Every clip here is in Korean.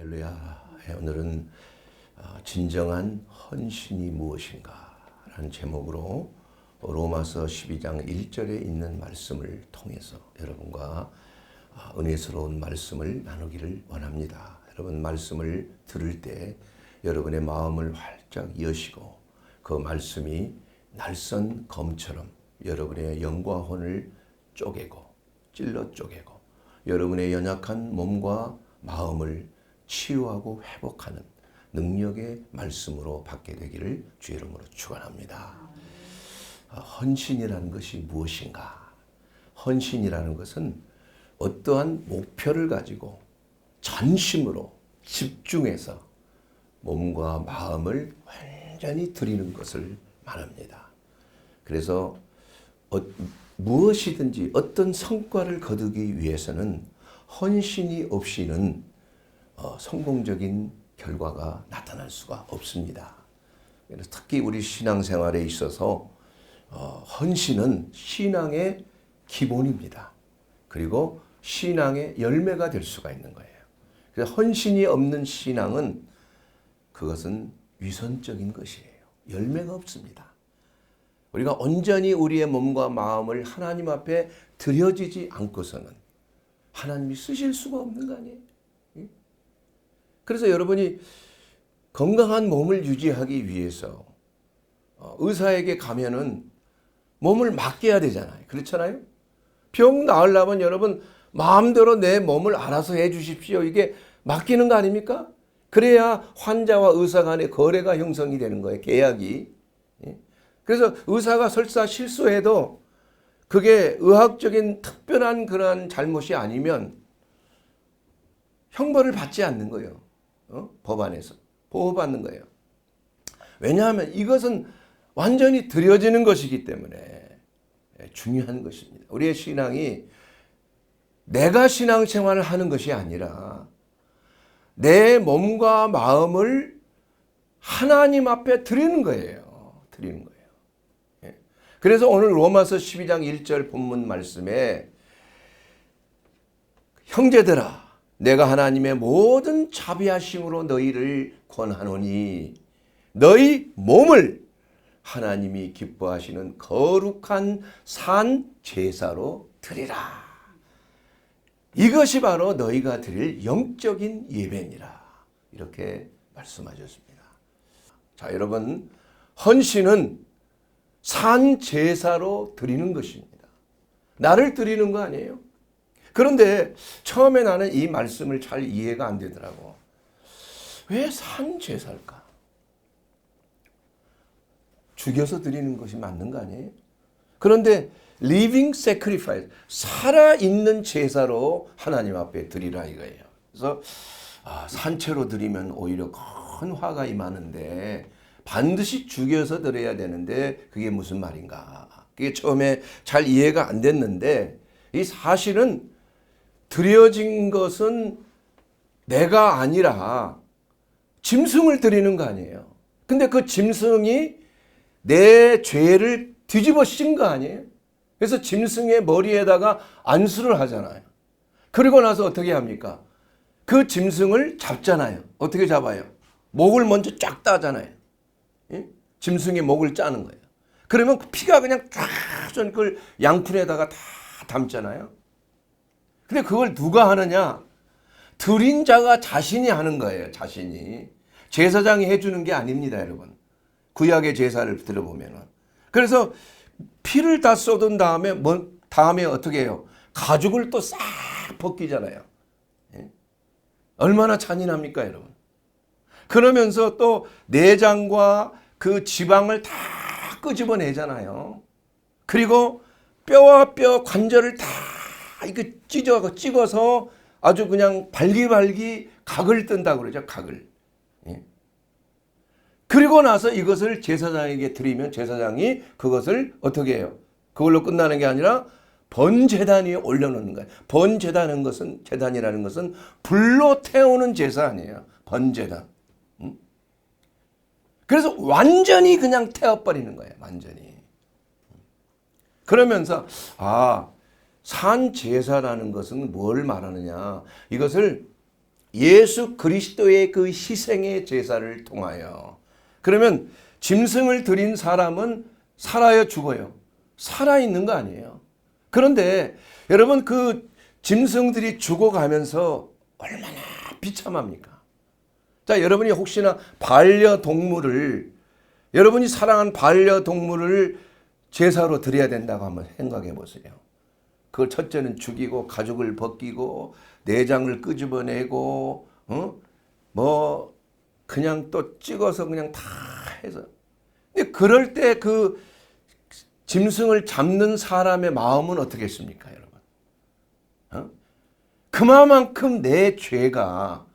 할렐루야. 오늘은 진정한 헌신이 무엇인가 라는 제목으로 로마서 12장 1절에 있는 말씀을 통해서 여러분과 은혜스러운 말씀을 나누기를 원합니다. 여러분 말씀을 들을 때 여러분의 마음을 활짝 여시고 그 말씀이 날선 검처럼 여러분의 영과 혼을 쪼개고 찔러 쪼개고 여러분의 연약한 몸과 마음을 치유하고 회복하는 능력의 말씀으로 받게 되기를 주의 이름으로 축원합니다. 헌신이라는 것이 무엇인가? 헌신이라는 것은 어떠한 목표를 가지고 전심으로 집중해서 몸과 마음을 완전히 드리는 것을 말합니다. 그래서 무엇이든지 어떤 성과를 거두기 위해서는 헌신이 없이는 성공적인 결과가 나타날 수가 없습니다. 그래서 특히 우리 신앙생활에 있어서 헌신은 신앙의 기본입니다. 그리고 신앙의 열매가 될 수가 있는 거예요. 그래서 헌신이 없는 신앙은 그것은 위선적인 것이에요. 열매가 없습니다. 우리가 온전히 우리의 몸과 마음을 하나님 앞에 드려지지 않고서는 하나님이 쓰실 수가 없는 거 아니에요? 그래서 여러분이 건강한 몸을 유지하기 위해서 의사에게 가면은 몸을 맡겨야 되잖아요. 그렇잖아요? 병 나으려면 여러분 마음대로 내 몸을 알아서 해 주십시오. 이게 맡기는 거 아닙니까? 그래야 환자와 의사 간의 거래가 형성이 되는 거예요. 계약이. 그래서 의사가 설사 실수해도 그게 의학적인 특별한 그러한 잘못이 아니면 형벌을 받지 않는 거예요. 법안에서 보호받는 거예요. 왜냐하면 이것은 완전히 드려지는 것이기 때문에 중요한 것입니다. 우리의 신앙이 내가 신앙생활을 하는 것이 아니라 내 몸과 마음을 하나님 앞에 드리는 거예요. 드리는 거예요. 그래서 오늘 로마서 12장 1절 본문 말씀에 형제들아 내가 하나님의 모든 자비하심으로 너희를 권하노니 너희 몸을 하나님이 기뻐하시는 거룩한 산 제사로 드리라. 이것이 바로 너희가 드릴 영적인 예배니라. 이렇게 말씀하셨습니다. 자, 여러분 헌신은 산 제사로 드리는 것입니다. 나를 드리는 거 아니에요? 그런데 처음에 나는 이 말씀을 잘 이해가 안 되더라고. 왜 산 제사일까? 죽여서 드리는 것이 맞는 거 아니에요? 그런데 living sacrifice, 살아있는 제사로 하나님 앞에 드리라 이거예요. 그래서 산채로 드리면 오히려 큰 화가 임하는데 반드시 죽여서 드려야 되는데 그게 무슨 말인가? 그게 처음에 잘 이해가 안 됐는데 이 사실은 드려진 것은 내가 아니라 짐승을 드리는 거 아니에요. 근데 그 짐승이 내 죄를 뒤집어 씌운 거 아니에요. 그래서 짐승의 머리에다가 안수를 하잖아요. 그리고 나서 어떻게 합니까? 그 짐승을 잡잖아요. 어떻게 잡아요? 목을 먼저 쫙 따잖아요. 짐승의 목을 짜는 거예요. 그러면 피가 그냥 쫙 그걸 양푼에다가 다 담잖아요. 근데 그걸 누가 하느냐? 드린 자가 자신이 하는 거예요. 자신이. 제사장이 해주는 게 아닙니다, 여러분. 구약의 제사를 들어보면은. 그래서 피를 다 쏟은 다음에 어떻게 해요? 가죽을 또 싹 벗기잖아요. 얼마나 잔인합니까, 여러분? 그러면서 또 내장과 그 지방을 다 끄집어내잖아요. 그리고 뼈와 뼈 관절을 다 이렇게 찍어서 아주 그냥 발기발기 각을 뜬다고 그러죠. 각을. 그리고 나서 이것을 제사장에게 드리면 제사장이 그것을 어떻게 해요? 그걸로 끝나는 게 아니라 번제단 위에 올려놓는 거예요. 번제단이라는 것은 불로 태우는 제사 아니에요. 번제단. 그래서 완전히 그냥 태워버리는 거예요. 완전히. 그러면서 산 제사라는 것은 뭘 말하느냐. 이것을 예수 그리스도의 그 희생의 제사를 통하여, 그러면 짐승을 드린 사람은 살아요, 죽어요? 살아있는 거 아니에요. 그런데 여러분, 그 짐승들이 죽어가면서 얼마나 비참합니까? 자, 여러분이 혹시나 반려동물을, 여러분이 사랑한 반려동물을 제사로 드려야 된다고 한번 생각해 보세요. 그걸 첫째는 죽이고 가죽을 벗기고 내장을 끄집어내고 뭐 그냥 또 찍어서 그냥 다 해서. 근데 그럴 때 그 짐승을 잡는 사람의 마음은 어떻겠습니까, 여러분? 그만큼 내 죄가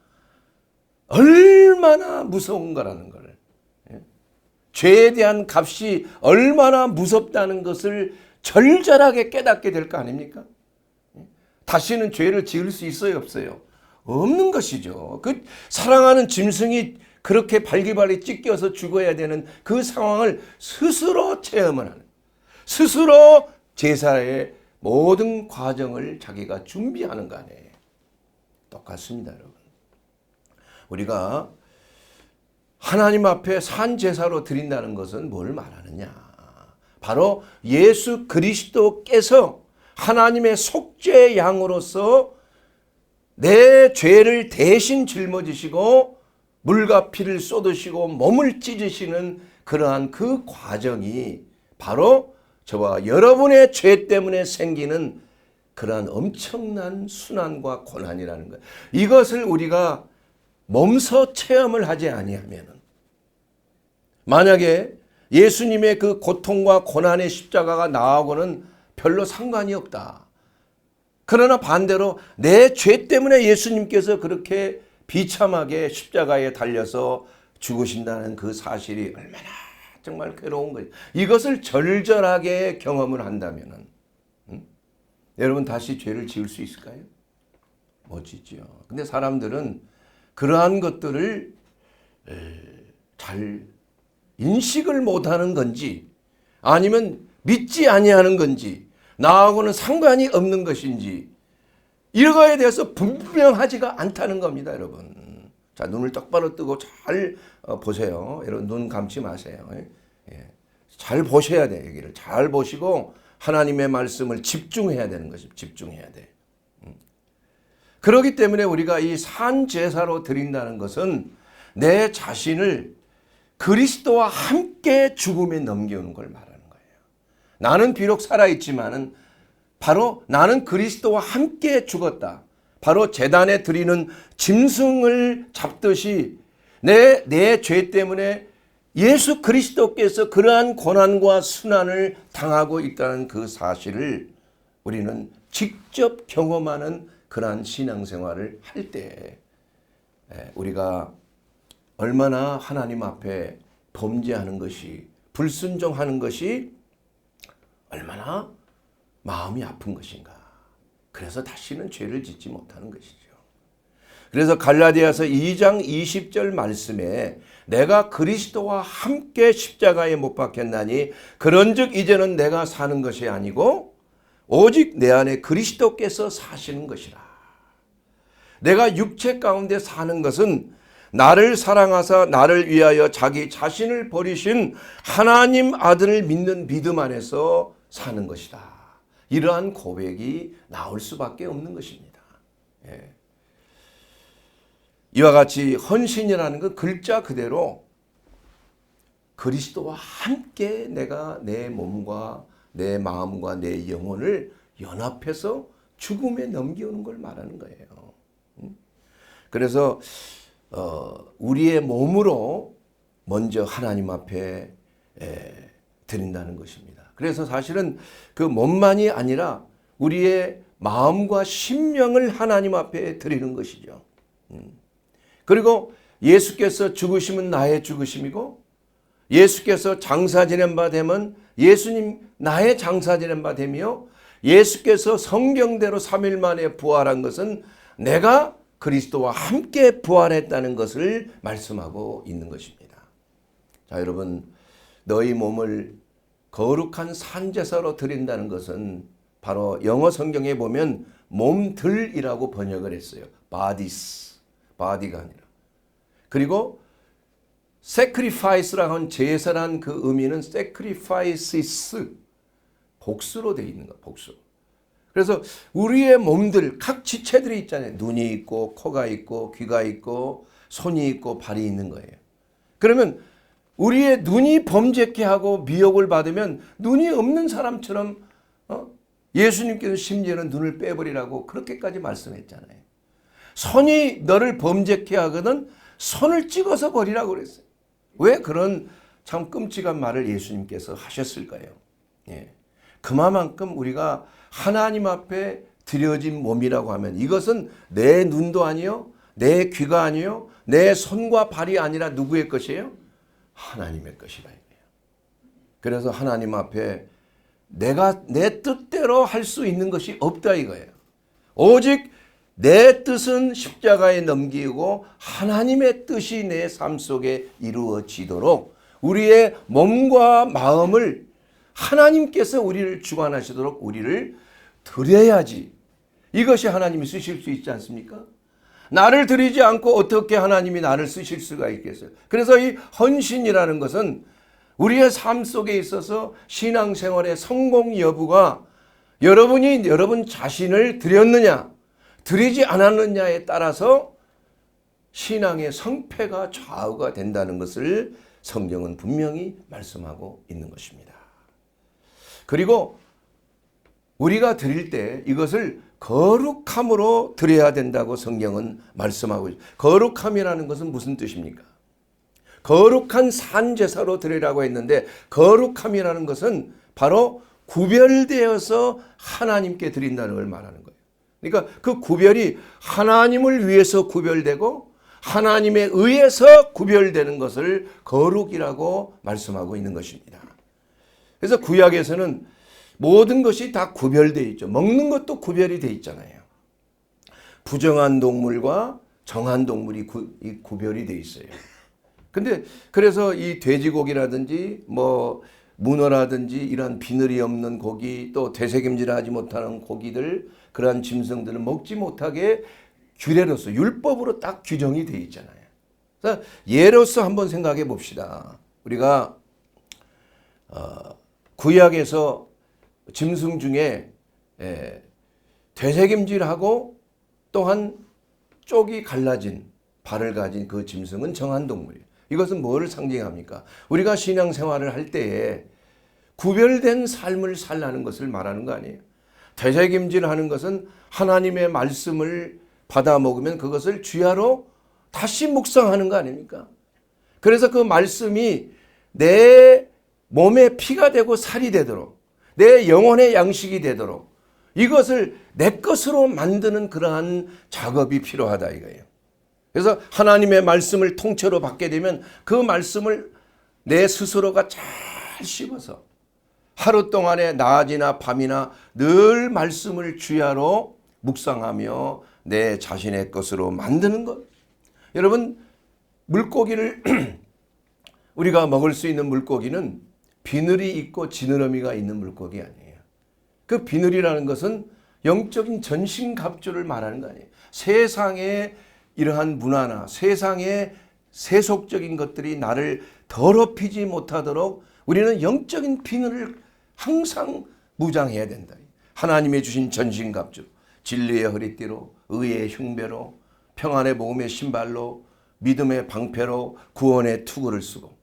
얼마나 무서운 거라는 걸, 죄에 대한 값이 얼마나 무섭다는 것을 절절하게 깨닫게 될 거 아닙니까? 다시는 죄를 지을 수 있어요, 없어요? 없는 것이죠. 그 사랑하는 짐승이 그렇게 발기발이 찢겨서 죽어야 되는 그 상황을 스스로 체험을 하는, 스스로 제사의 모든 과정을 자기가 준비하는 거 아니에요. 똑같습니다, 여러분. 우리가 하나님 앞에 산 제사로 드린다는 것은 뭘 말하느냐? 바로 예수 그리스도께서 하나님의 속죄 양으로서 내 죄를 대신 짊어지시고 물과 피를 쏟으시고 몸을 찢으시는 그러한 그 과정이 바로 저와 여러분의 죄 때문에 생기는 그러한 엄청난 순환과 고난이라는 거예요. 이것을 우리가 몸소 체험을 하지 아니하면, 만약에 예수님의 그 고통과 고난의 십자가가 나하고는 별로 상관이 없다. 그러나 반대로 내 죄 때문에 예수님께서 그렇게 비참하게 십자가에 달려서 죽으신다는 그 사실이 얼마나 정말 괴로운 거예요. 이것을 절절하게 경험을 한다면 여러분 다시 죄를 지을 수 있을까요? 못 짓죠. 근데 사람들은 그러한 것들을 잘 인식을 못하는 건지, 아니면 믿지 아니하는 건지, 나하고는 상관이 없는 것인지, 이거에 대해서 분명하지가 않다는 겁니다, 여러분. 자, 눈을 똑바로 뜨고 잘 보세요. 여러분, 눈 감지 마세요. 잘 보셔야 돼. 여기를 잘 보시고 하나님의 말씀을 집중해야 되는 것입니다. 집중해야 돼. 그렇기 때문에 우리가 이 산 제사로 드린다는 것은 내 자신을 그리스도와 함께 죽음에 넘기는 걸 말하는 거예요. 나는 비록 살아있지만은 바로 나는 그리스도와 함께 죽었다. 바로 제단에 드리는 짐승을 잡듯이 내 죄 때문에 예수 그리스도께서 그러한 고난과 순환을 당하고 있다는 그 사실을 우리는 직접 경험하는 그러한 신앙생활을 할 때 우리가 얼마나 하나님 앞에 범죄하는 것이, 불순종하는 것이 얼마나 마음이 아픈 것인가. 그래서 다시는 죄를 짓지 못하는 것이죠. 그래서 갈라디아서 2장 20절 말씀에 내가 그리스도와 함께 십자가에 못 박혔나니 그런즉 이제는 내가 사는 것이 아니고 오직 내 안에 그리스도께서 사시는 것이라. 내가 육체 가운데 사는 것은 나를 사랑하사 나를 위하여 자기 자신을 버리신 하나님 아들을 믿는 믿음 안에서 사는 것이다. 이러한 고백이 나올 수밖에 없는 것입니다. 이와 같이 헌신이라는 건 글자 그대로 그리스도와 함께 내가 내 몸과 내 마음과 내 영혼을 연합해서 죽음에 넘기는 걸 말하는 거예요. 그래서 우리의 몸으로 먼저 하나님 앞에 드린다는 것입니다. 그래서 사실은 그 몸만이 아니라 우리의 마음과 심령을 하나님 앞에 드리는 것이죠. 그리고 예수께서 죽으심은 나의 죽으심이고 예수께서 장사 지낸 바 되면 예수님 나의 장사 지낸 바 되며 예수께서 성경대로 3일 만에 부활한 것은 내가 그리스도와 함께 부활했다는 것을 말씀하고 있는 것입니다. 자, 여러분, 너희 몸을 거룩한 산제사로 드린다는 것은 바로 영어 성경에 보면 몸들이라고 번역을 했어요. bodies. body가 아니라. 그리고 sacrifice라고 하는 제사란 그 의미는 sacrifices, 복수로 되어 있는 거야, 복수. 그래서 우리의 몸들, 각 지체들이 있잖아요. 눈이 있고, 코가 있고, 귀가 있고, 손이 있고, 발이 있는 거예요. 그러면 우리의 눈이 범죄케 하고 미혹을 받으면 눈이 없는 사람처럼 예수님께서 심지어는 눈을 빼버리라고 그렇게까지 말씀했잖아요. 손이 너를 범죄케 하거든 손을 찍어서 버리라고 그랬어요. 왜 그런 참 끔찍한 말을 예수님께서 하셨을까요? 예. 그만큼 우리가 하나님 앞에 드려진 몸이라고 하면 이것은 내 눈도 아니요, 내 귀가 아니요, 내 손과 발이 아니라 누구의 것이에요? 하나님의 것이라 이거예요. 그래서 하나님 앞에 내가 내 뜻대로 할 수 있는 것이 없다 이거예요. 오직 내 뜻은 십자가에 넘기고 하나님의 뜻이 내 삶 속에 이루어지도록 우리의 몸과 마음을 하나님께서 우리를 주관하시도록 우리를 드려야지. 이것이 하나님이 쓰실 수 있지 않습니까? 나를 드리지 않고 어떻게 하나님이 나를 쓰실 수가 있겠어요? 그래서 이 헌신이라는 것은 우리의 삶 속에 있어서 신앙생활의 성공 여부가 여러분이 여러분 자신을 드렸느냐, 드리지 않았느냐에 따라서 신앙의 성패가 좌우가 된다는 것을 성경은 분명히 말씀하고 있는 것입니다. 그리고 우리가 드릴 때 이것을 거룩함으로 드려야 된다고 성경은 말씀하고 있습니다. 거룩함이라는 것은 무슨 뜻입니까? 거룩한 산제사로 드리라고 했는데 거룩함이라는 것은 바로 구별되어서 하나님께 드린다는 걸 말하는 거예요. 그러니까 그 구별이 하나님을 위해서 구별되고 하나님에 의해서 구별되는 것을 거룩이라고 말씀하고 있는 것입니다. 그래서 구약에서는 모든 것이 다 구별되어 있죠. 먹는 것도 구별이 되어 있잖아요. 부정한 동물과 정한 동물이 구별이 되어 있어요. 근데 그래서 이 돼지고기라든지 뭐 문어라든지 이런 비늘이 없는 고기 또 되새김질하지 못하는 고기들 그러한 짐승들은 먹지 못하게 규례로서 율법으로 딱 규정이 되어 있잖아요. 그래서 예로서 한번 생각해 봅시다. 우리가 구약에서 짐승 중에 되새김질하고 또한 쪽이 갈라진 발을 가진 그 짐승은 정한 동물이에요. 이것은 뭐를 상징합니까? 우리가 신앙생활을 할 때에 구별된 삶을 살라는 것을 말하는 거 아니에요. 되새김질하는 것은 하나님의 말씀을 받아 먹으면 그것을 주야로 다시 묵상하는 거 아닙니까? 그래서 그 말씀이 내 몸에 피가 되고 살이 되도록 내 영혼의 양식이 되도록 이것을 내 것으로 만드는 그러한 작업이 필요하다 이거예요. 그래서 하나님의 말씀을 통째로 받게 되면 그 말씀을 내 스스로가 잘 씹어서 하루 동안에 낮이나 밤이나 늘 말씀을 주야로 묵상하며 내 자신의 것으로 만드는 것. 여러분 물고기를 우리가 먹을 수 있는 물고기는 비늘이 있고 지느러미가 있는 물고기 아니에요. 그 비늘이라는 것은 영적인 전신갑주를 말하는 거 아니에요. 세상의 이러한 문화나 세상의 세속적인 것들이 나를 더럽히지 못하도록 우리는 영적인 비늘을 항상 무장해야 된다. 하나님의 주신 전신갑주, 진리의 허리띠로, 의의 흉배로, 평안의 복음의 신발로, 믿음의 방패로, 구원의 투구를 쓰고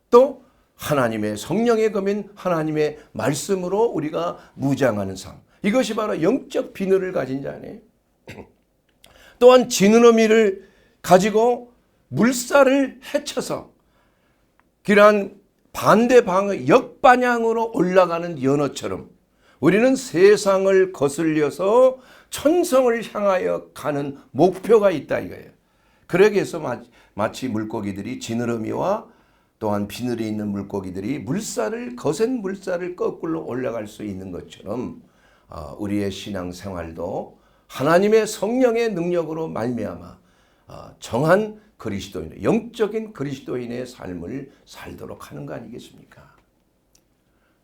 또 하나님의 성령의 검인 하나님의 말씀으로 우리가 무장하는 삶. 이것이 바로 영적 비늘을 가진 자네. 또한 지느러미를 가지고 물살을 헤쳐서 그러한 반대 방의 역방향으로 올라가는 연어처럼 우리는 세상을 거슬려서 천성을 향하여 가는 목표가 있다 이거예요. 그러기 위해서 마치 물고기들이 지느러미와 또한 비늘이 있는 물고기들이 거센 물살을 거꾸로 올라갈 수 있는 것처럼 우리의 신앙생활도 하나님의 성령의 능력으로 말미암아 정한 그리스도인, 영적인 그리스도인의 삶을 살도록 하는 거 아니겠습니까?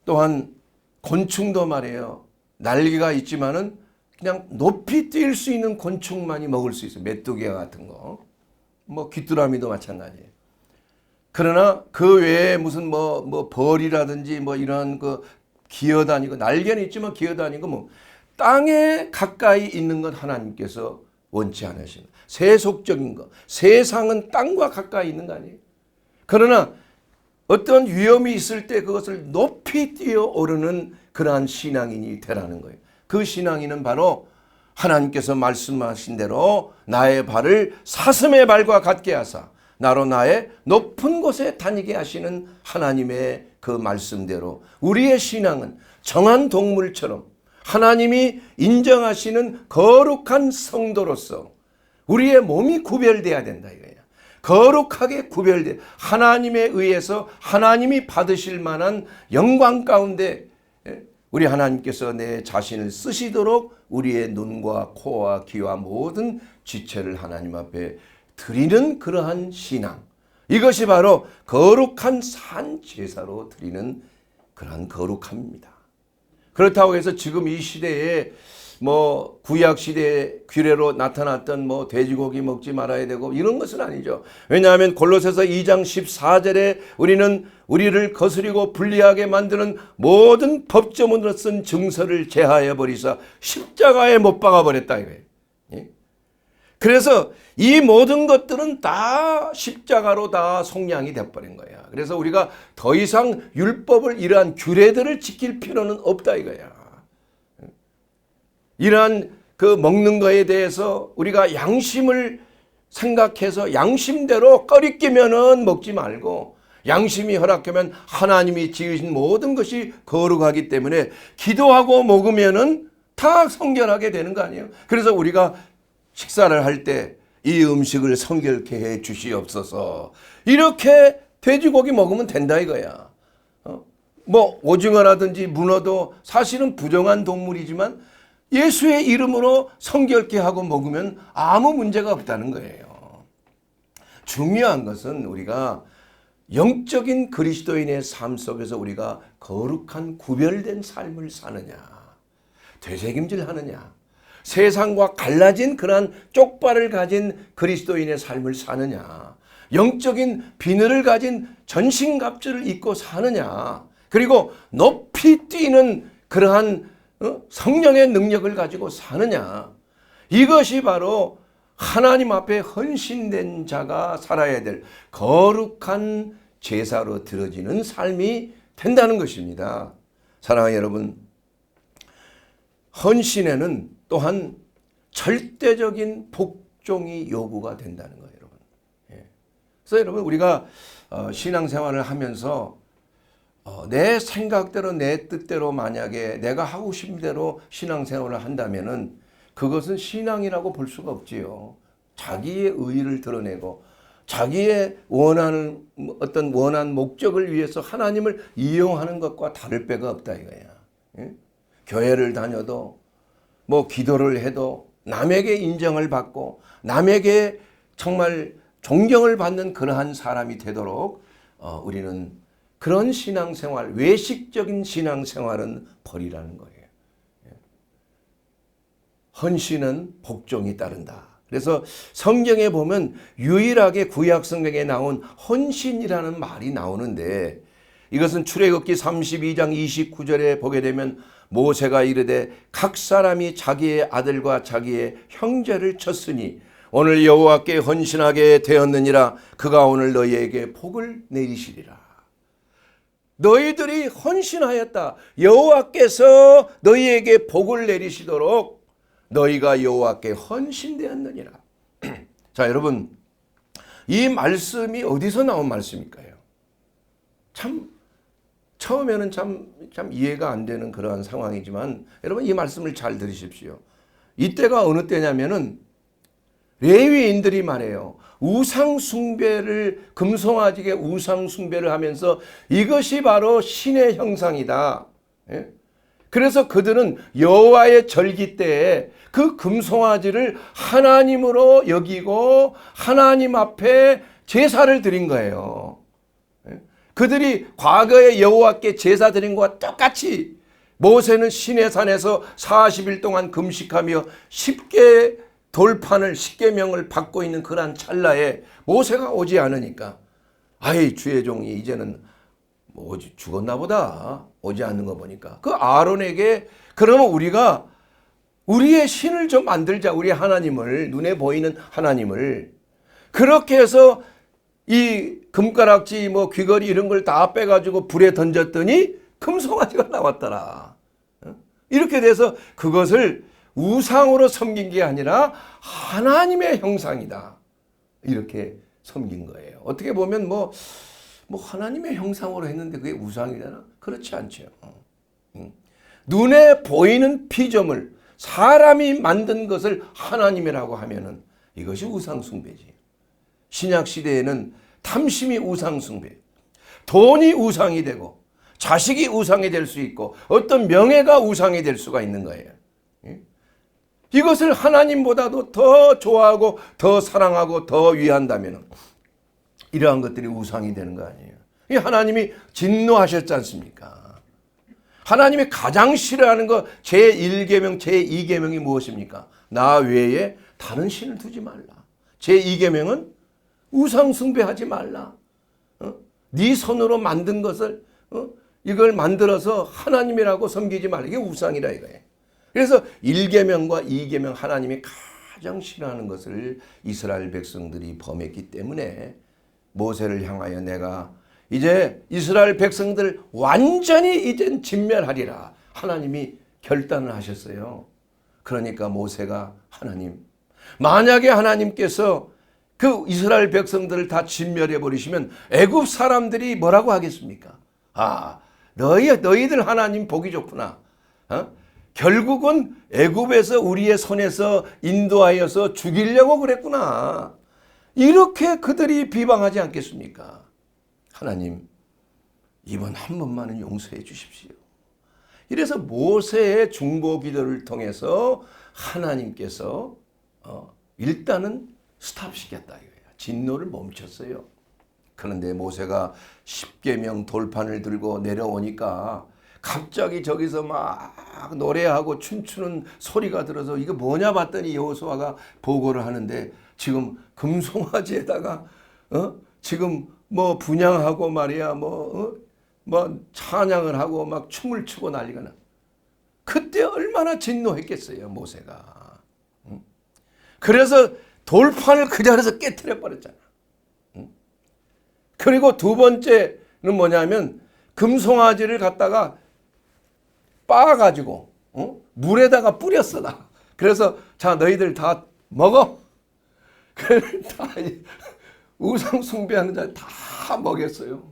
또한 곤충도 말이에요. 날개가 있지만은 그냥 높이 뛸 수 있는 곤충만이 먹을 수 있어요. 메뚜기와 같은 거. 뭐 귀뚜라미도 마찬가지예요. 그러나 그 외에 무슨 뭐 벌이라든지 뭐 이런 그 기어다니고 날개는 있지만 기어다니고 뭐 땅에 가까이 있는 것 하나님께서 원치 않으십니다. 세속적인 것, 세상은 땅과 가까이 있는 거 아니에요. 그러나 어떤 위험이 있을 때 그것을 높이 뛰어오르는 그러한 신앙인이 되라는 거예요. 그 신앙인은 바로 하나님께서 말씀하신 대로 나의 발을 사슴의 발과 같게 하사 나로 나의 높은 곳에 다니게 하시는 하나님의 그 말씀대로 우리의 신앙은 정한 동물처럼 하나님이 인정하시는 거룩한 성도로서 우리의 몸이 구별돼야 된다 이거예요. 거룩하게 구별돼 하나님에 의해서 하나님이 받으실 만한 영광 가운데 우리 하나님께서 내 자신을 쓰시도록 우리의 눈과 코와 귀와 모든 지체를 하나님 앞에 드리는 그러한 신앙, 이것이 바로 거룩한 산 제사로 드리는 그러한 거룩함입니다. 그렇다고 해서 지금 이 시대에 뭐 구약 시대에 규례로 나타났던 뭐 돼지고기 먹지 말아야 되고 이런 것은 아니죠. 왜냐하면 골로새서 2장 14절에 우리는 우리를 거스리고 불리하게 만드는 모든 법조문으로 쓴 증서를 제하여 버리사 십자가에 못 박아 버렸다 이거예요. 그래서 이 모든 것들은 다 십자가로 다 속량이 돼버린 거야. 그래서 우리가 더 이상 율법을 이러한 규례들을 지킬 필요는 없다 이거야. 이러한 그 먹는 거에 대해서 우리가 양심을 생각해서 양심대로 꺼리끼면은 먹지 말고 양심이 허락하면 하나님이 지으신 모든 것이 거룩하기 때문에 기도하고 먹으면은 다 성결하게 되는 거 아니에요. 그래서 우리가 식사를 할 때 이 음식을 성결케 해 주시옵소서 이렇게 돼지고기 먹으면 된다 이거야. 뭐 오징어라든지 문어도 사실은 부정한 동물이지만 예수의 이름으로 성결케 하고 먹으면 아무 문제가 없다는 거예요. 중요한 것은 우리가 영적인 그리스도인의 삶 속에서 우리가 거룩한 구별된 삶을 사느냐, 되새김질 하느냐, 세상과 갈라진 그러한 쪽발을 가진 그리스도인의 삶을 사느냐, 영적인 비늘을 가진 전신갑주를 입고 사느냐, 그리고 높이 뛰는 그러한 성령의 능력을 가지고 사느냐, 이것이 바로 하나님 앞에 헌신된 자가 살아야 될 거룩한 제사로 드려지는 삶이 된다는 것입니다. 사랑하는 여러분, 헌신에는 또한 절대적인 복종이 요구가 된다는 거예요, 여러분. 그래서 여러분 우리가 신앙생활을 하면서 내 생각대로 내 뜻대로 만약에 내가 하고 싶은 대로 신앙생활을 한다면은 그것은 신앙이라고 볼 수가 없지요. 자기의 의의를 드러내고 자기의 원하는 어떤 원한 목적을 위해서 하나님을 이용하는 것과 다를 바가 없다 이거야. 교회를 다녀도 뭐 기도를 해도 남에게 인정을 받고 남에게 정말 존경을 받는 그러한 사람이 되도록 우리는 그런 신앙생활, 외식적인 신앙생활은 버리라는 거예요. 헌신은 복종이 따른다. 그래서 성경에 보면 유일하게 구약 성경에 나온 헌신이라는 말이 나오는데 이것은 출애굽기 32장 29절에 보게 되면 모세가 이르되 각 사람이 자기의 아들과 자기의 형제를 쳤으니 오늘 여호와께 헌신하게 되었느니라. 그가 오늘 너희에게 복을 내리시리라. 너희들이 헌신하였다. 여호와께서 너희에게 복을 내리시도록 너희가 여호와께 헌신되었느니라. 자, 여러분, 이 말씀이 어디서 나온 말씀일까요? 참 처음에는 참 이해가 안 되는 그러한 상황이지만 여러분 이 말씀을 잘 들으십시오. 이때가 어느 때냐면은 레위인들이 말해요. 우상 숭배를 금송아지게 우상 숭배를 하면서 이것이 바로 신의 형상이다. 그래서 그들은 여호와의 절기 때에 그 금송아지를 하나님으로 여기고 하나님 앞에 제사를 드린 거예요. 그들이 과거에 여호와께 제사 드린 것과 똑같이 모세는 시내산에서 40일 동안 금식하며 10개 돌판을 십계명을 받고 있는 그러한 찰나에 모세가 오지 않으니까 아이 주의 종이 이제는 뭐 죽었나 보다 오지 않는 거 보니까 그 아론에게 그러면 우리가 우리의 신을 좀 만들자. 우리 하나님을 눈에 보이는 하나님을 그렇게 해서 이 금가락지 뭐 귀걸이 이런 걸 다 빼가지고 불에 던졌더니 금송아지가 나왔더라. 이렇게 돼서 그것을 우상으로 섬긴 게 아니라 하나님의 형상이다. 이렇게 섬긴 거예요. 어떻게 보면 뭐 하나님의 형상으로 했는데 그게 우상이잖아. 그렇지 않죠. 눈에 보이는 피조물, 사람이 만든 것을 하나님이라고 하면은 이것이 우상숭배지. 신약 시대에는 탐심이 우상숭배, 돈이 우상이 되고 자식이 우상이 될 수 있고 어떤 명예가 우상이 될 수가 있는 거예요. 이것을 하나님보다도 더 좋아하고 더 사랑하고 더 위한다면 이러한 것들이 우상이 되는 거 아니에요. 하나님이 진노하셨지 않습니까? 하나님이 가장 싫어하는 거 제1계명 제2계명이 무엇입니까? 나 외에 다른 신을 두지 말라. 제2계명은 우상 숭배하지 말라. 네 손으로 만든 것을 이걸 만들어서 하나님이라고 섬기지 말라. 이게 우상이라 이거예요. 그래서 1계명과 2계명 하나님이 가장 싫어하는 것을 이스라엘 백성들이 범했기 때문에 모세를 향하여 내가 이제 이스라엘 백성들 완전히 이젠 진멸하리라. 하나님이 결단을 하셨어요. 그러니까 모세가 하나님, 만약에 하나님께서 그 이스라엘 백성들을 다 진멸해 버리시면 애굽 사람들이 뭐라고 하겠습니까? 아, 너희들 하나님 보기 좋구나. 결국은 애굽에서 우리의 손에서 인도하여서 죽이려고 그랬구나. 이렇게 그들이 비방하지 않겠습니까? 하나님, 이번 한 번만은 용서해 주십시오. 이래서 모세의 중보 기도를 통해서 하나님께서 일단은 스탑시켰다 이거예요. 진노를 멈췄어요. 그런데 모세가 십계명 돌판을 들고 내려오니까 갑자기 저기서 막 노래하고 춤추는 소리가 들어서 이거 뭐냐 봤더니 여호수아가 보고를 하는데 지금 금송아지에다가 지금 뭐 분향하고 말이야 뭐 찬양을 하고 막 춤을 추고 난리가 나. 그때 얼마나 진노했겠어요 모세가. 그래서 돌판을 그 자리에서 깨트려 버렸잖아. 그리고 두 번째는 뭐냐면 금송아지를 갖다가 빻아가지고 물에다가 뿌렸어 나. 그래서 자 너희들 다 먹어. 그래 다 우상 숭배하는 자 다 먹였어요.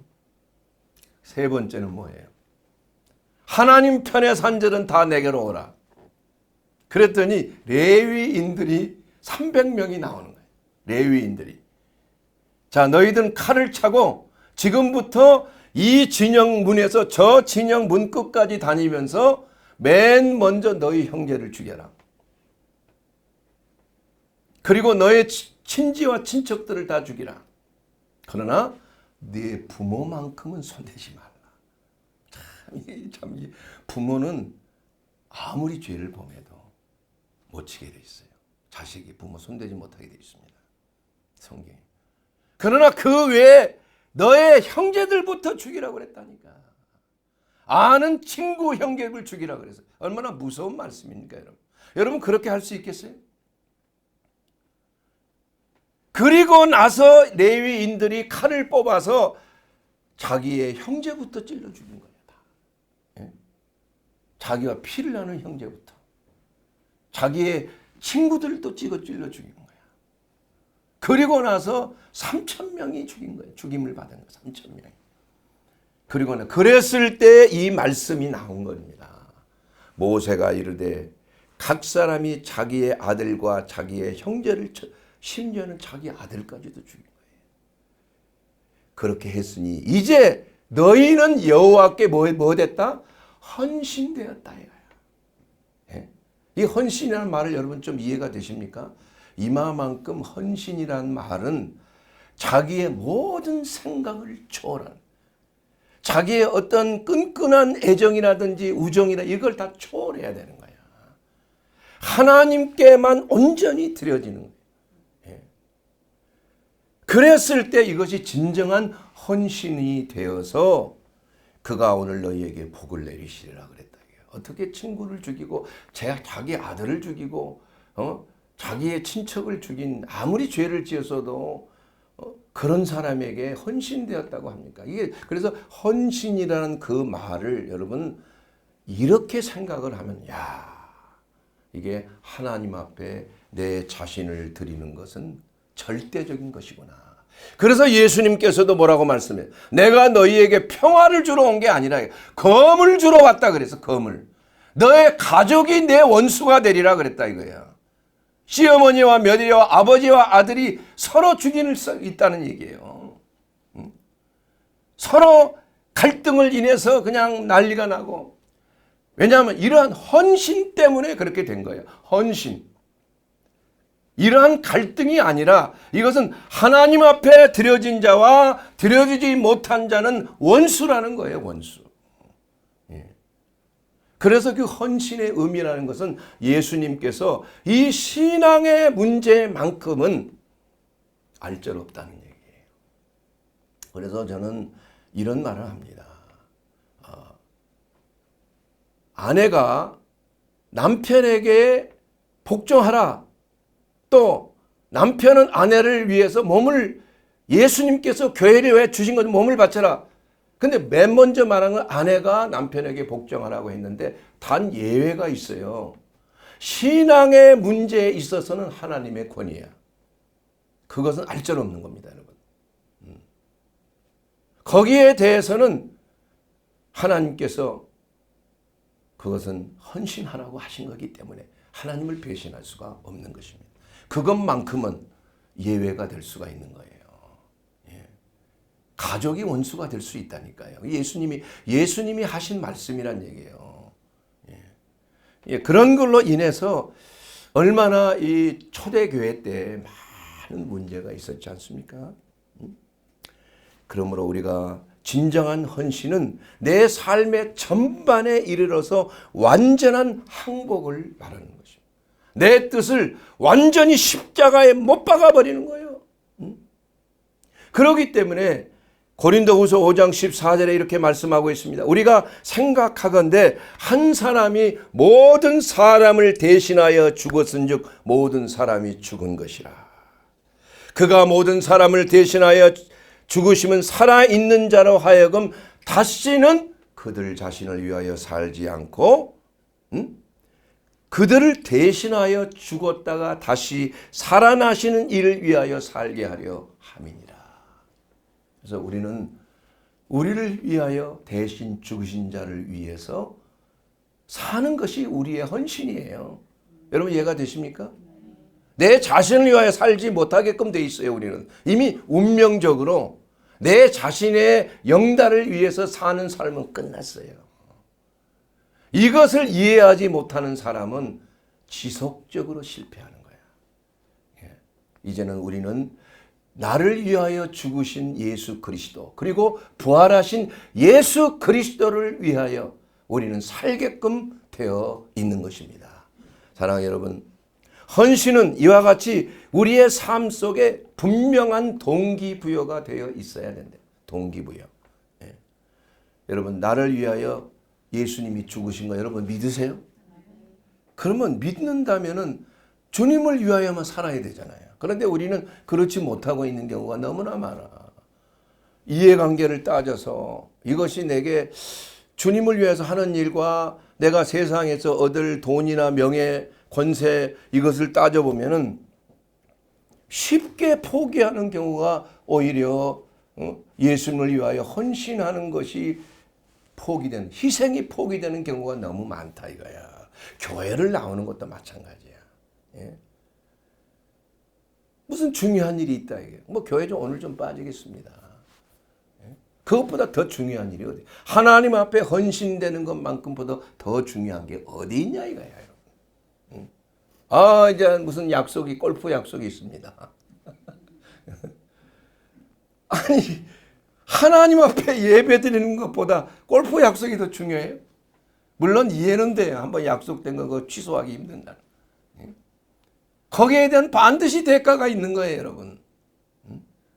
세 번째는 뭐예요? 하나님 편의 산들은 다 내게로 오라. 그랬더니 레위인들이 300명이 나오는 거예요. 레위인들이. 자, 너희들은 칼을 차고 지금부터 이 진영 문에서 저 진영 문 끝까지 다니면서 맨 먼저 너희 형제를 죽여라. 그리고 너의 친지와 친척들을 다 죽이라. 그러나 네 부모만큼은 손대지 말라. 참 부모는 아무리 죄를 범해도 못 치게 돼 있어요. 자식이 부모 손대지 못하게 돼 있습니다. 성경에. 그러나 그 외에 너의 형제들부터 죽이라고 그랬다니까. 아는 친구 형제를 죽이라고 그래서 얼마나 무서운 말씀입니까, 여러분? 여러분 그렇게 할 수 있겠어요? 그리고 나서 레위인들이 칼을 뽑아서 자기의 형제부터 찔러 죽인 거예요. 예? 자기가 피를 나는 형제부터. 자기의 친구들도 찔러 죽인 거야. 그리고 나서 3,000명이 죽인 거예요. 죽임을 받은 거예요. 3,000명이. 그리고는 그랬을 때 이 말씀이 나온 겁니다. 모세가 이르되 각 사람이 자기의 아들과 자기의 형제를 심지어는 자기 아들까지도 죽인 거예요. 그렇게 했으니 이제 너희는 여호와께 뭐 됐다? 헌신되었다 이거야. 예? 이 헌신이라는 말을 여러분 좀 이해가 되십니까? 이마만큼 헌신이라는 말은 자기의 모든 생각을 초월한 자기의 어떤 끈끈한 애정이라든지 우정이나 이걸 다 초월해야 되는 거야. 하나님께만 온전히 드려지는 거예요. 예. 그랬을 때 이것이 진정한 헌신이 되어서 그가 오늘 너희에게 복을 내리시리라 그랬다. 어떻게 친구를 죽이고 자기 아들을 죽이고 자기의 친척을 죽인 아무리 죄를 지었어도 그런 사람에게 헌신되었다고 합니까? 이게 그래서 헌신이라는 그 말을 여러분 이렇게 생각을 하면 이게 하나님 앞에 내 자신을 드리는 것은 절대적인 것이구나. 그래서 예수님께서도 뭐라고 말씀해요? 내가 너희에게 평화를 주러 온 게 아니라 검을 주러 왔다 그래서 검을. 너의 가족이 내 원수가 되리라 그랬다 이거야. 시어머니와 며느리와 아버지와 아들이 서로 죽이는 수 있다는 얘기예요. 서로 갈등을 인해서 그냥 난리가 나고. 왜냐하면 이러한 헌신 때문에 그렇게 된 거예요. 헌신. 이러한 갈등이 아니라 이것은 하나님 앞에 드려진 자와 드려지지 못한 자는 원수라는 거예요. 원수. 그래서 그 헌신의 의미라는 것은 예수님께서 이 신앙의 문제만큼은 알절 없다는 얘기예요. 그래서 저는 이런 말을 합니다. 아내가 남편에게 복종하라. 또 남편은 아내를 위해서 몸을 예수님께서 교회를 왜 주신 건 몸을 바쳐라. 근데 맨 먼저 말한 건 아내가 남편에게 복종하라고 했는데 단 예외가 있어요. 신앙의 문제에 있어서는 하나님의 권위야. 그것은 알절 없는 겁니다, 여러분. 거기에 대해서는 하나님께서 그것은 헌신하라고 하신 거기 때문에 하나님을 배신할 수가 없는 것입니다. 그것만큼은 예외가 될 수가 있는 거예요. 가족이 원수가 될 수 있다니까요. 예수님이 하신 말씀이란 얘기예요. 그런 걸로 인해서 얼마나 이 초대교회 때 많은 문제가 있었지 않습니까? 그러므로 우리가 진정한 헌신은 내 삶의 전반에 이르러서 완전한 항복을 말하는 것입니다. 내 뜻을 완전히 십자가에 못 박아버리는 거예요. 그렇기 때문에 고린도후서 5장 14절에 이렇게 말씀하고 있습니다. 우리가 생각하건대 한 사람이 모든 사람을 대신하여 죽었은즉 모든 사람이 죽은 것이라. 그가 모든 사람을 대신하여 죽으심은 살아있는 자로 하여금 다시는 그들 자신을 위하여 살지 않고 그들을 대신하여 죽었다가 다시 살아나시는 이를 위하여 살게 하려 함이니라. 그래서 우리를 위하여 대신 죽으신 자를 위해서 사는 것이 우리의 헌신이에요. 여러분 이해가 되십니까? 내 자신을 위하여 살지 못하게끔 돼 있어요. 우리는 이미 운명적으로 내 자신의 영달을 위해서 사는 삶은 끝났어요. 이것을 이해하지 못하는 사람은 지속적으로 실패하는 거야. 이제는 우리는 나를 위하여 죽으신 예수 그리스도 그리고 부활하신 예수 그리스도를 위하여 우리는 살게끔 되어 있는 것입니다. 사랑하는 여러분, 헌신은 이와 같이 우리의 삶 속에 분명한 동기부여가 되어 있어야 된다. 동기부여. 여러분 나를 위하여 예수님이 죽으신 거 여러분 믿으세요? 그러면 믿는다면은 주님을 위하여만 살아야 되잖아요. 그런데 우리는 그렇지 못하고 있는 경우가 너무나 많아. 이해관계를 따져서 이것이 내게 주님을 위해서 하는 일과 내가 세상에서 얻을 돈이나 명예, 권세 이것을 따져보면은 쉽게 포기하는 경우가 오히려 예수님을 위하여 헌신하는 것이 희생이 포기되는 경우가 너무 많다 이거야. 교회를 나오는 것도 마찬가지야. 예? 무슨 중요한 일이 있다 이게. 교회 좀 오늘 좀 빠지겠습니다. 예? 그것보다 더 중요한 일이 어디? 하나님 앞에 헌신되는 것만큼보다 더 중요한 게 어디 있냐 이거야. 이제 무슨 골프 약속이 있습니다. 아니, 하나님 앞에 예배 드리는 것보다 골프 약속이 더 중요해요? 물론 이해는 돼요. 한번 약속된 거 취소하기 힘든다. 거기에 대한 반드시 대가가 있는 거예요, 여러분.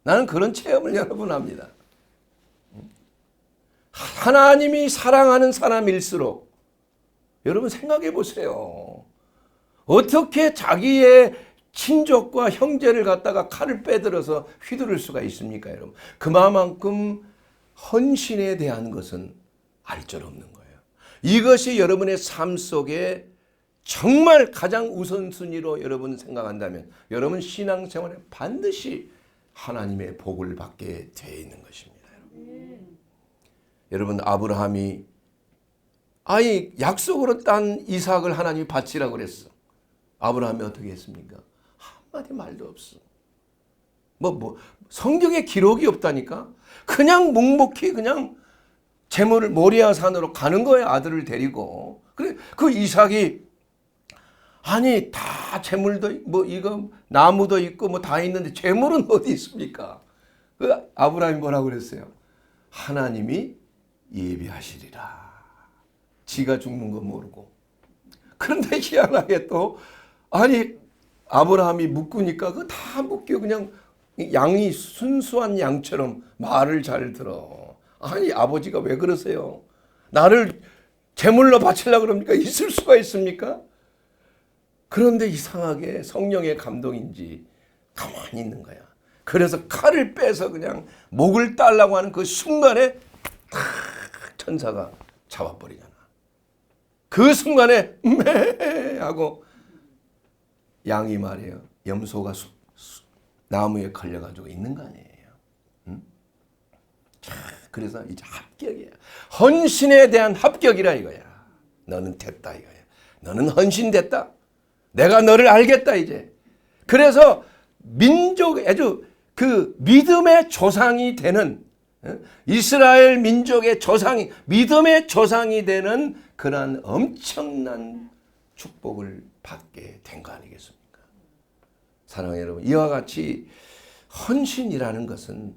나는 그런 체험을 여러 번 합니다. 하나님이 사랑하는 사람일수록 여러분 생각해 보세요. 어떻게 자기의 친족과 형제를 갖다가 칼을 빼들어서 휘두를 수가 있습니까, 여러분? 그만큼 헌신에 대한 것은 알뜰없는 거예요. 이것이 여러분의 삶 속에 정말 가장 우선순위로 여러분 생각한다면 여러분 신앙생활에 반드시 하나님의 복을 받게 되어 있는 것입니다. 여러분 아브라함이 약속으로 딴 이삭을 하나님이 바치라고 그랬어. 아브라함이 어떻게 했습니까? 한마디 말도 없어. 성경에 기록이 없다니까. 그냥 묵묵히 그냥 제물을 모리아 산으로 가는 거예요. 아들을 데리고. 그래 그 이삭이 다 제물도 이거 나무도 있고 다 있는데 제물은 어디 있습니까? 그 아브라함이 뭐라고 그랬어요? 하나님이 예비하시리라. 지가 죽는 거 모르고. 그런데 희한하게 또 아브라함이 묶으니까 그거 다 묶여 그냥 양이 순수한 양처럼 말을 잘 들어. 아버지가 왜 그러세요? 나를 제물로 바치려고 그럽니까? 있을 수가 있습니까? 그런데 이상하게 성령의 감동인지 가만히 있는 거야. 그래서 칼을 빼서 그냥 목을 따려고 하는 그 순간에 탁 천사가 잡아버리잖아. 그 순간에 매 하고 양이 말이에요. 염소가 나무에 걸려가지고 있는 거 아니에요. 응? 그래서 이제 합격이야. 헌신에 대한 합격이라 이거야. 너는 됐다 이거야. 너는 헌신됐다. 내가 너를 알겠다 이제. 그래서 아주 그 믿음의 조상이 되는 이스라엘 민족의 조상이 믿음의 조상이 되는 그러한 엄청난 축복을 받게 된 거 아니겠습니까? 사랑하는 여러분, 이와 같이 헌신이라는 것은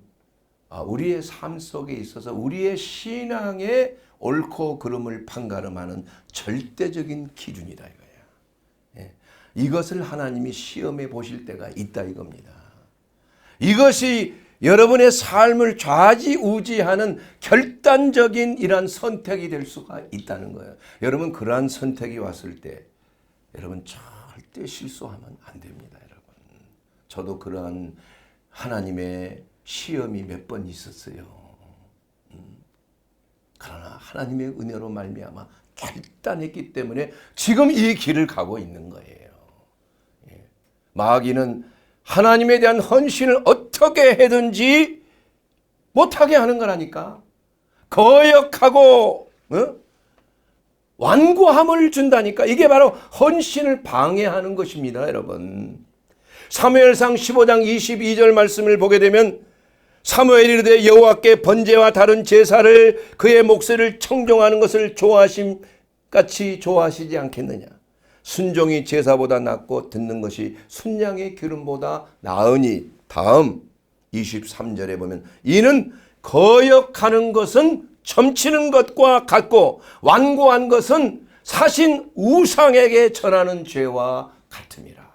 우리의 삶 속에 있어서 우리의 신앙의 옳고 그름을 판가름하는 절대적인 기준이다 이거예요. 이것을 하나님이 시험해 보실 때가 있다 이겁니다. 이것이 여러분의 삶을 좌지우지하는 결단적인 이러한 선택이 될 수가 있다는 거예요. 여러분 그러한 선택이 왔을 때 여러분 절대 실수하면 안 됩니다. 여러분. 저도 그러한 하나님의 시험이 몇 번 있었어요. 그러나 하나님의 은혜로 말미암아 결단했기 때문에 지금 이 길을 가고 있는 거예요. 마귀는 하나님에 대한 헌신을 어떻게 해든지 못하게 하는 거라니까. 거역하고 완고함을 준다니까. 이게 바로 헌신을 방해하는 것입니다, 여러분. 사무엘상 15장 22절 말씀을 보게 되면 사무엘이 이르되 여호와께 번제와 다른 제사를 그의 목소리를 청종하는 것을 좋아하심 같이 좋아하시지 않겠느냐. 순종이 제사보다 낫고 듣는 것이 순양의 기름보다 나으니. 다음 23절에 보면 이는 거역하는 것은 점치는 것과 같고 완고한 것은 사신 우상에게 전하는 죄와 같음이라.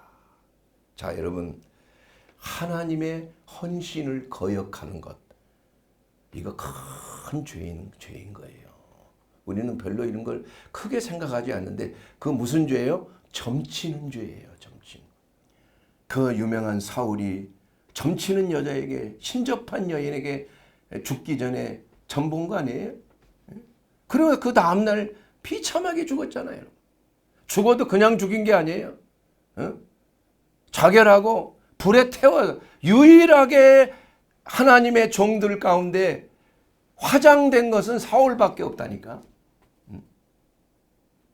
자, 여러분, 하나님의 헌신을 거역하는 것, 이거 큰 죄인 거예요. 우리는 별로 이런 걸 크게 생각하지 않는데 그 무슨 죄예요? 점치는 죄예요. 점치는. 그 유명한 사울이 점치는 여자에게, 신접한 여인에게 죽기 전에 전본 거 아니에요? 그러면 그 다음날 비참하게 죽었잖아요. 죽어도 그냥 죽인 게 아니에요. 자결하고 불에 태워 유일하게 하나님의 종들 가운데 화장된 것은 사울밖에 없다니까.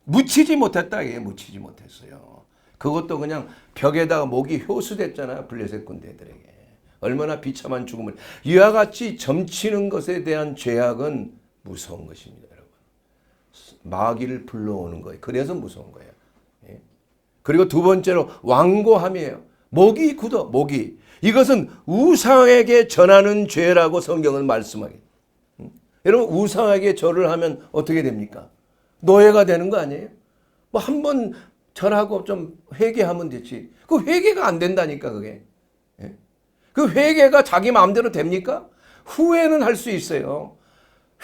묻히지 못했다. 이게 묻히지 못했어요. 그것도 그냥 벽에다가 목이 효수됐잖아요. 블레셋 군대들에게. 얼마나 비참한 죽음을. 이와 같이 점치는 것에 대한 죄악은 무서운 것입니다, 여러분. 마귀를 불러오는 거예요. 그래서 무서운 거예요. 그리고 두 번째로 완고함이에요. 목이 굳어, 목이. 이것은 우상에게 전하는 죄라고 성경은 말씀하게. 여러분, 우상에게 절을 하면 어떻게 됩니까? 노예가 되는 거 아니에요? 한 번 절하고 좀 회개하면 되지. 그 회개가 안 된다니까 그게. 예? 그 회개가 자기 마음대로 됩니까? 후회는 할 수 있어요.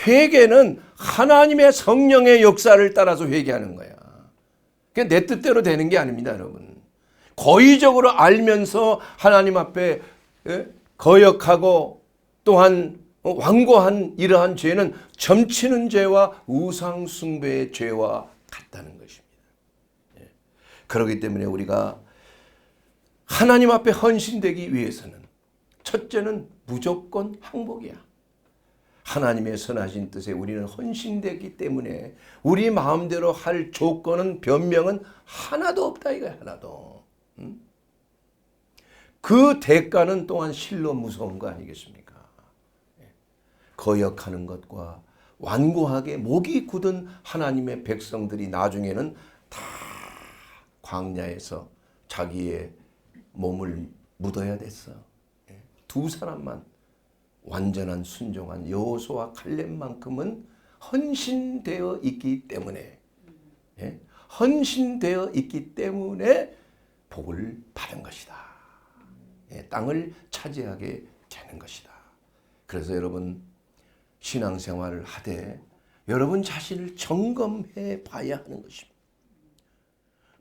회개는 하나님의 성령의 역사를 따라서 회개하는 거야. 그게 내 뜻대로 되는 게 아닙니다, 여러분. 고의적으로 알면서 하나님 앞에 거역하고 또한 완고한 이러한 죄는 점치는 죄와 우상 숭배의 죄와 같다는 것입니다. 그렇기 때문에 우리가 하나님 앞에 헌신되기 위해서는 첫째는 무조건 항복이야. 하나님의 선하신 뜻에 우리는 헌신되기 때문에 우리 마음대로 할 조건은 변명은 하나도 없다 이거야. 하나도. 그 대가는 또한 실로 무서운 거 아니겠습니까? 거역하는 것과 완고하게 목이 굳은 하나님의 백성들이 나중에는 다 광야에서 자기의 몸을 묻어야 됐어. 두 사람만 완전한 순종한 여호수아와 칼렙만큼은 헌신되어 있기 때문에 헌신되어 있기 때문에 복을 받은 것이다. 땅을 차지하게 되는 것이다. 그래서 여러분 신앙생활을 하되 여러분 자신을 점검해 봐야 하는 것입니다.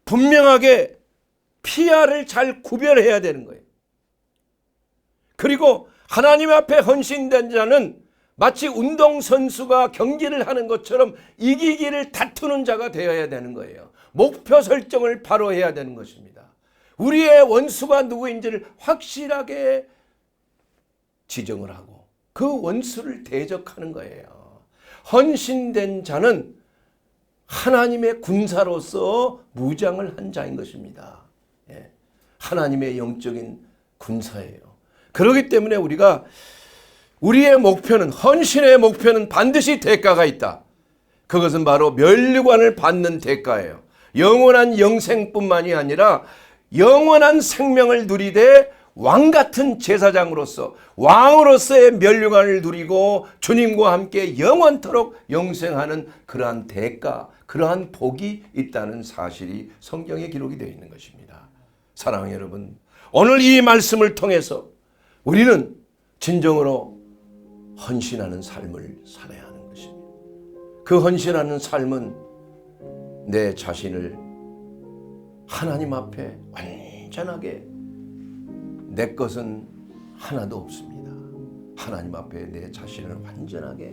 분명하게 피아를 잘 구별해야 되는 거예요. 그리고 하나님 앞에 헌신된 자는 마치 운동선수가 경기를 하는 것처럼 이기기를 다투는 자가 되어야 되는 거예요. 목표 설정을 바로 해야 되는 것입니다. 우리의 원수가 누구인지를 확실하게 지정을 하고 그 원수를 대적하는 거예요. 헌신된 자는 하나님의 군사로서 무장을 한 자인 것입니다. 하나님의 영적인 군사예요. 그렇기 때문에 우리의 목표는 헌신의 목표는 반드시 대가가 있다. 그것은 바로 면류관을 받는 대가예요. 영원한 영생뿐만이 아니라 영원한 생명을 누리되 왕같은 제사장으로서 왕으로서의 면류관을 누리고 주님과 함께 영원토록 영생하는 그러한 대가, 그러한 복이 있다는 사실이 성경에 기록이 되어 있는 것입니다. 사랑하는 여러분, 오늘 이 말씀을 통해서 우리는 진정으로 헌신하는 삶을 살아야 하는 것입니다. 그 헌신하는 삶은 내 자신을 하나님 앞에 완전하게 내 것은 하나도 없습니다. 하나님 앞에 내 자신을 완전하게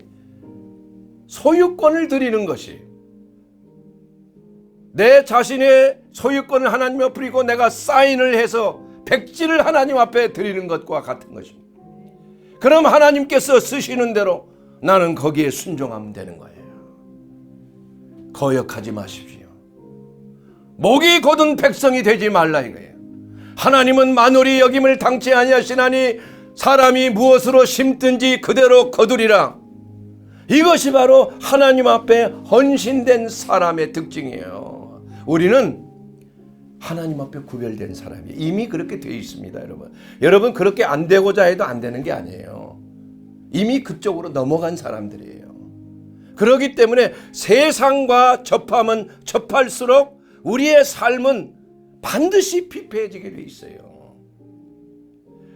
소유권을 드리는 것이 내 자신의 소유권을 하나님 앞에 드리고 내가 사인을 해서 백지를 하나님 앞에 드리는 것과 같은 것입니다. 그럼 하나님께서 쓰시는 대로 나는 거기에 순종하면 되는 거예요. 거역하지 마십시오. 목이 곧은 백성이 되지 말라 이거예요. 하나님은 만월이 여김을 당치 아니하시나니 사람이 무엇으로 심든지 그대로 거두리라. 이것이 바로 하나님 앞에 헌신된 사람의 특징이에요. 우리는 하나님 앞에 구별된 사람이 이미 그렇게 되어 있습니다. 여러분 그렇게 안 되고자 해도 안 되는 게 아니에요. 이미 그쪽으로 넘어간 사람들이에요. 그렇기 때문에 세상과 접하면 접할수록 우리의 삶은 반드시 피폐해지게 돼 있어요.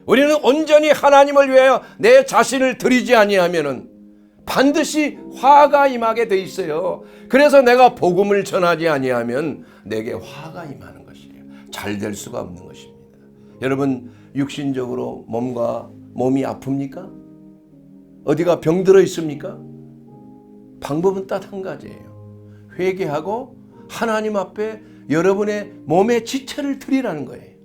우리는 온전히 하나님을 위하여 내 자신을 드리지 아니하면은 반드시 화가 임하게 돼 있어요. 그래서 내가 복음을 전하지 아니하면 내게 화가 임하는 것이에요. 잘 될 수가 없는 것입니다. 여러분 육신적으로 몸이 아픕니까? 어디가 병들어 있습니까? 방법은 딱 한 가지예요. 회개하고 하나님 앞에 여러분의 몸의 지체를 드리라는 거예요.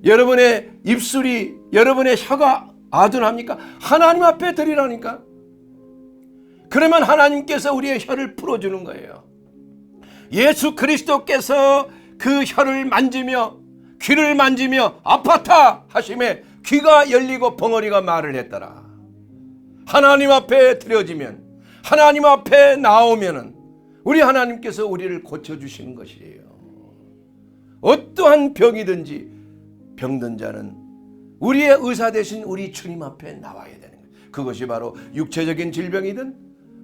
여러분의 입술이, 여러분의 혀가 아둔합니까? 하나님 앞에 드리라니까. 그러면 하나님께서 우리의 혀를 풀어주는 거예요. 예수 그리스도께서 그 혀를 만지며 귀를 만지며 아파타 하심에 귀가 열리고 벙어리가 말을 했더라. 하나님 앞에 드려지면, 하나님 앞에 나오면은 우리 하나님께서 우리를 고쳐주시는 것이에요. 어떠한 병이든지 병든 자는 우리의 의사 대신 우리 주님 앞에 나와야 되는 거예요. 그것이 바로 육체적인 질병이든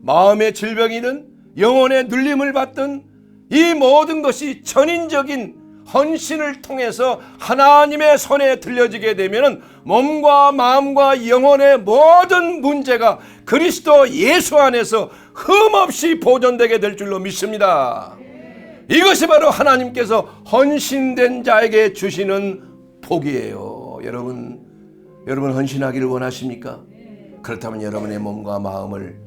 마음의 질병이든 영혼의 눌림을 받든 이 모든 것이 전인적인 헌신을 통해서 하나님의 손에 들려지게 되면 몸과 마음과 영혼의 모든 문제가 그리스도 예수 안에서 흠없이 보존되게 될 줄로 믿습니다. 이것이 바로 하나님께서 헌신된 자에게 주시는 복이에요. 여러분 헌신하기를 원하십니까? 그렇다면 여러분의 몸과 마음을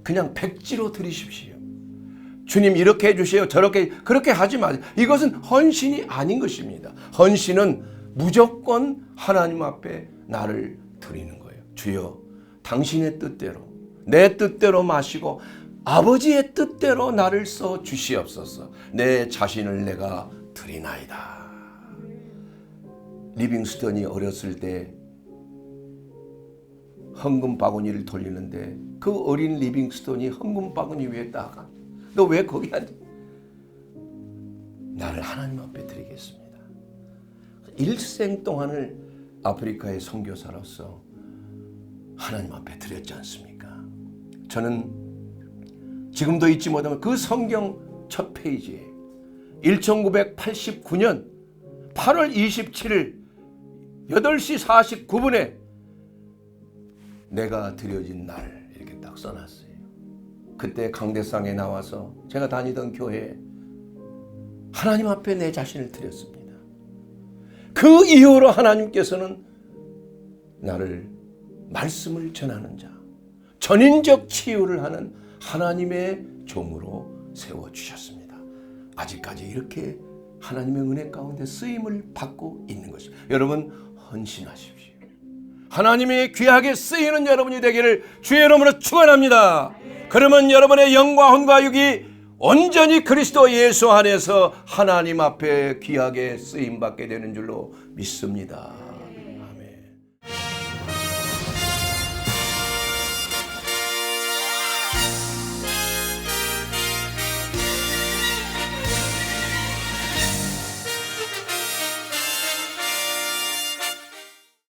그냥 백지로 드리십시오. 주님 이렇게 해주세요. 그렇게 하지 마세요. 이것은 헌신이 아닌 것입니다. 헌신은 무조건 하나님 앞에 나를 드리는 거예요. 주여, 당신의 뜻대로, 내 뜻대로 마시고 아버지의 뜻대로 나를 써 주시옵소서. 내 자신을 내가 드리나이다. 리빙스턴이 어렸을 때 헌금 바구니를 돌리는데 그 어린 리빙스턴이 헌금 바구니 위에 따가 너 왜 거기 앉아? 나를 하나님 앞에 드리겠습니다. 일생 동안을 아프리카의 선교사로서 하나님 앞에 드렸지 않습니까? 저는 지금도 잊지 못하면 그 성경 첫 페이지에 1989년 8월 27일 8시 49분에 내가 드려진 날 이렇게 딱 써놨어요. 그때 강대상에 나와서 제가 다니던 교회에 하나님 앞에 내 자신을 드렸습니다. 그 이후로 하나님께서는 나를 말씀을 전하는 자, 전인적 치유를 하는 하나님의 종으로 세워주셨습니다. 아직까지 이렇게 하나님의 은혜 가운데 쓰임을 받고 있는 것입니다. 여러분 헌신하십시오. 하나님의 귀하게 쓰이는 여러분이 되기를 주의 이름으로 축원합니다. 그러면 여러분의 영과 혼과 육이 온전히 그리스도 예수 안에서 하나님 앞에 귀하게 쓰임받게 되는 줄로 믿습니다.